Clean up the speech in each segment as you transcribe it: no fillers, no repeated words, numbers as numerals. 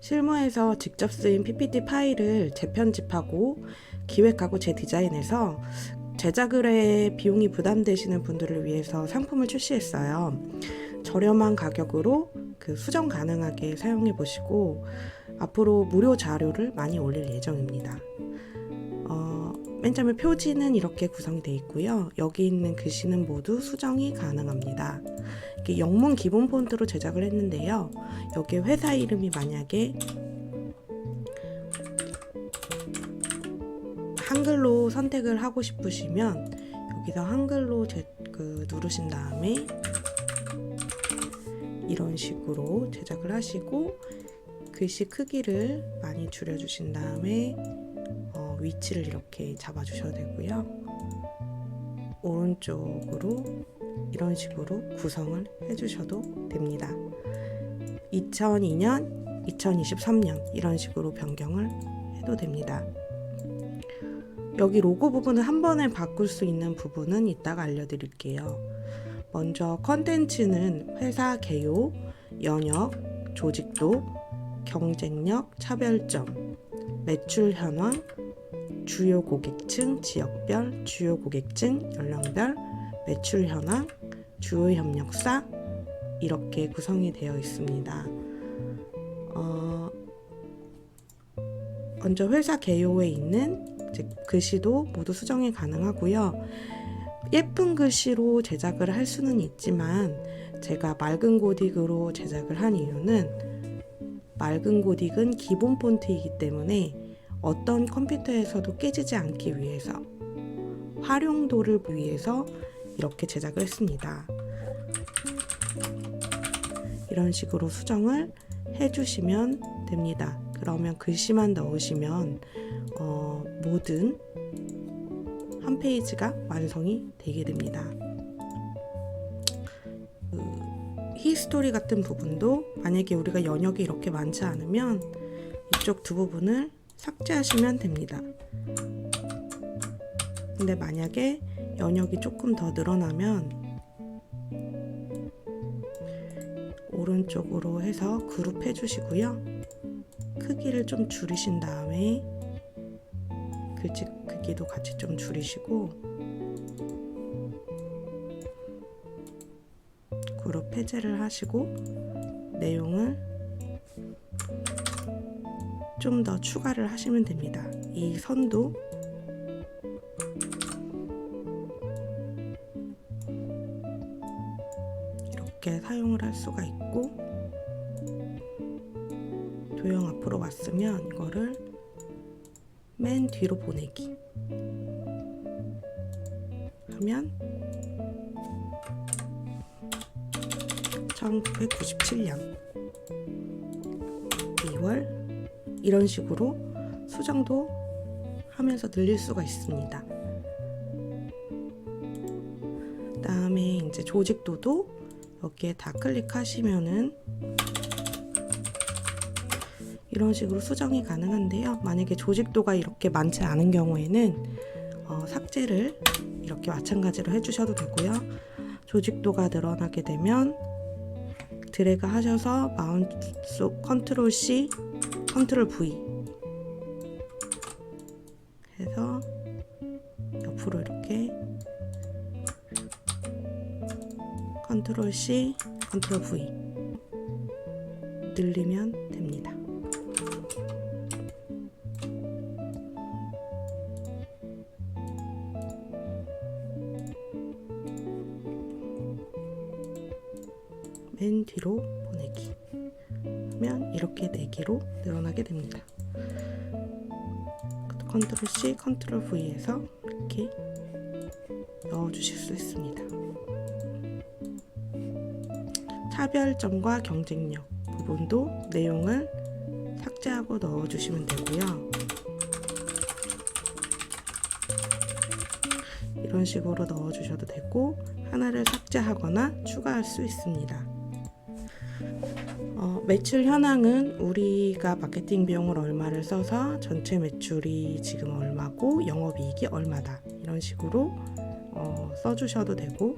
실무에서 직접 쓰인 PPT 파일을 재편집하고 기획하고 재디자인해서 제작 의뢰에 비용이 부담되시는 분들을 위해서 상품을 출시했어요. 저렴한 가격으로 수정 가능하게 사용해 보시고 앞으로 무료 자료를 많이 올릴 예정입니다. 맨 처음에 표지는 이렇게 구성이 되어 있고요. 여기 있는 글씨는 모두 수정이 가능합니다. 이렇게 영문 기본 폰트로 제작을 했는데요. 여기에 회사 이름이 만약에 한글로 선택을 하고 싶으시면 여기서 한글로 누르신 다음에 이런 식으로 제작을 하시고 글씨 크기를 많이 줄여주신 다음에 위치를 이렇게 잡아주셔도 되고요. 오른쪽으로 이런 식으로 구성을 해주셔도 됩니다. 2002년, 2023년 이런 식으로 변경을 해도 됩니다. 여기 로고 부분을 한 번에 바꿀 수 있는 부분은 이따가 알려드릴게요. 먼저 컨텐츠는 회사 개요, 연역, 조직도, 경쟁력, 차별점, 매출 현황, 주요 고객층, 지역별, 주요 고객층, 연령별, 매출 현황, 주요 협력사 이렇게 구성이 되어 있습니다. 먼저 회사 개요에 있는 글씨도 모두 수정이 가능하고요. 예쁜 글씨로 제작을 할 수는 있지만 제가 맑은 고딕으로 제작을 한 이유는 맑은 고딕은 기본 폰트이기 때문에 어떤 컴퓨터에서도 깨지지 않기 위해서 활용도를 위해서 이렇게 제작을 했습니다. 이런 식으로 수정을 해주시면 됩니다. 그러면 글씨만 넣으시면 모든 한 페이지가 완성이 되게 됩니다. 히스토리 같은 부분도 만약에 우리가 연역이 이렇게 많지 않으면 이쪽 두 부분을 삭제하시면 됩니다. 근데 만약에 연역이 조금 더 늘어나면 오른쪽으로 해서 그룹 해주시고요. 크기를 좀 줄이신 다음에 글씨 크기도 같이 좀 줄이시고 그룹 해제를 하시고 내용을 좀 더 추가를 하시면 됩니다. 이 선도 이렇게 사용을 할 수가 있고 도형 앞으로 왔으면 이거를 맨 뒤로 보내기 하면 1997년 2월 이런 식으로 수정도 하면서 늘릴 수가 있습니다. 다음에 이제 조직도도 여기에 다 클릭하시면은 이런 식으로 수정이 가능한데요. 만약에 조직도가 이렇게 많지 않은 경우에는 삭제를 이렇게 마찬가지로 해주셔도 되고요. 조직도가 늘어나게 되면 드래그 하셔서 마우스 컨트롤 C, 컨트롤 V 해서 옆으로 이렇게 컨트롤 C, 컨트롤 V 늘리면 됩니다. 맨 뒤로 보내기 하면 이렇게 4개로 늘어나게 됩니다. 컨트롤 C, 컨트롤 V에서 이렇게 넣어주실 수 있습니다. 차별점과 경쟁력 부분도 내용을 삭제하고 넣어주시면 되고요. 이런 식으로 넣어주셔도 되고 하나를 삭제하거나 추가할 수 있습니다. 매출 현황은 우리가 마케팅 비용을 얼마를 써서 전체 매출이 지금 얼마고 영업이익이 얼마다 이런 식으로 써주셔도 되고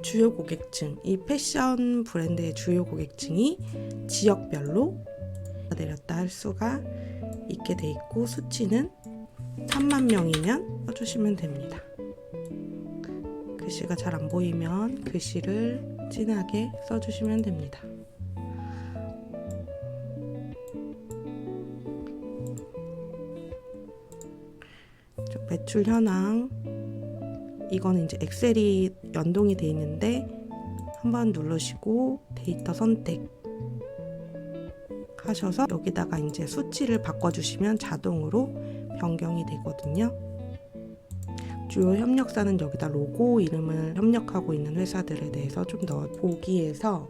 주요 고객층, 이 패션 브랜드의 주요 고객층이 지역별로 내렸다 할 수가 있게 돼 있고, 수치는 3만 명이면 써주시면 됩니다. 글씨가 잘 안 보이면 글씨를 진하게 써주시면 됩니다. 매출 현황, 이거는 이제 엑셀이 연동이 되어 있는데 한번 누르시고 데이터 선택 하셔서 여기다가 이제 수치를 바꿔주시면 자동으로 변경이 되거든요. 주요 협력사는 여기다 로고 이름을 협력하고 있는 회사들에 대해서 좀 더 보기에서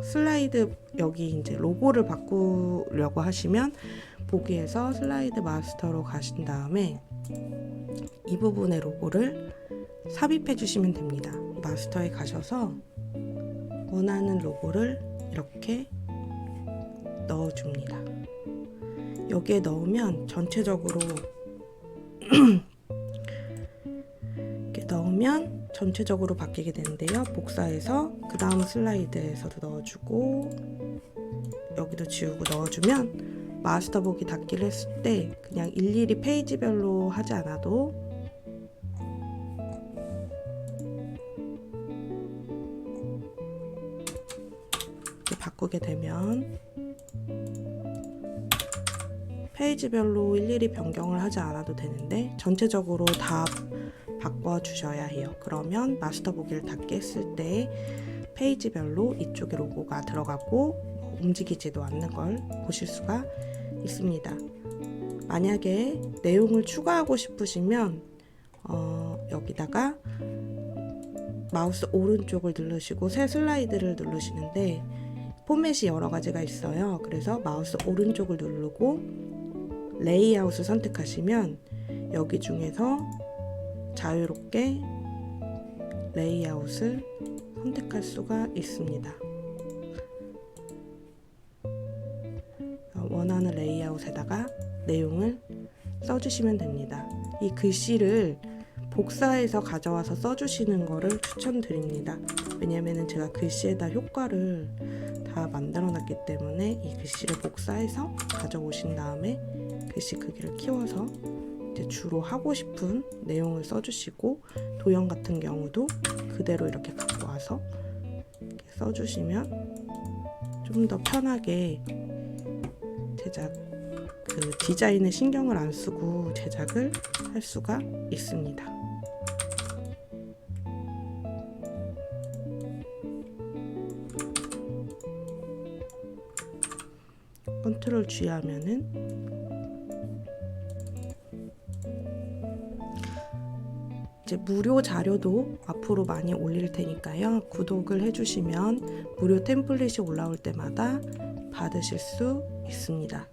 슬라이드, 여기 이제 로고를 바꾸려고 하시면 보기에서 슬라이드 마스터로 가신 다음에 이 부분의 로고를 삽입해 주시면 됩니다. 마스터에 가셔서 원하는 로고를 이렇게 넣어줍니다. 여기에 넣으면 전체적으로 이렇게 넣으면 전체적으로 바뀌게 되는데요. 복사해서 그 다음 슬라이드에서도 넣어주고 여기도 지우고 넣어주면 마스터 보기 닫기를 했을 때 그냥 일일이 페이지별로 하지 않아도 이렇게 바꾸게 되면 페이지별로 일일이 변경을 하지 않아도 되는데 전체적으로 다 바꿔주셔야 해요. 그러면 마스터 보기를 닫게 했을 때 페이지별로 이쪽에 로고가 들어가고 움직이지도 않는 걸 보실 수가 있습니다. 만약에 내용을 추가하고 싶으시면 여기다가 마우스 오른쪽을 누르시고 새 슬라이드를 누르시는데 포맷이 여러 가지가 있어요. 그래서 마우스 오른쪽을 누르고 레이아웃을 선택하시면 여기 중에서 자유롭게 레이아웃을 선택할 수가 있습니다. 원하는 레이아웃에다가 내용을 써주시면 됩니다. 이 글씨를 복사해서 가져와서 써주시는 거를 추천드립니다. 왜냐면은 제가 글씨에다 효과를 다 만들어 놨기 때문에 이 글씨를 복사해서 가져오신 다음에 글씨 크기를 키워서 이제 주로 하고 싶은 내용을 써주시고, 도형 같은 경우도 그대로 이렇게 갖고 와서 이렇게 써주시면 좀 더 편하게 제작, 디자인에 신경을 안 쓰고 제작을 할 수가 있습니다. 컨트롤 G 하면은 이제 무료 자료도 앞으로 많이 올릴 테니까요. 구독을 해주시면 무료 템플릿이 올라올 때마다 받으실 수 있습니다.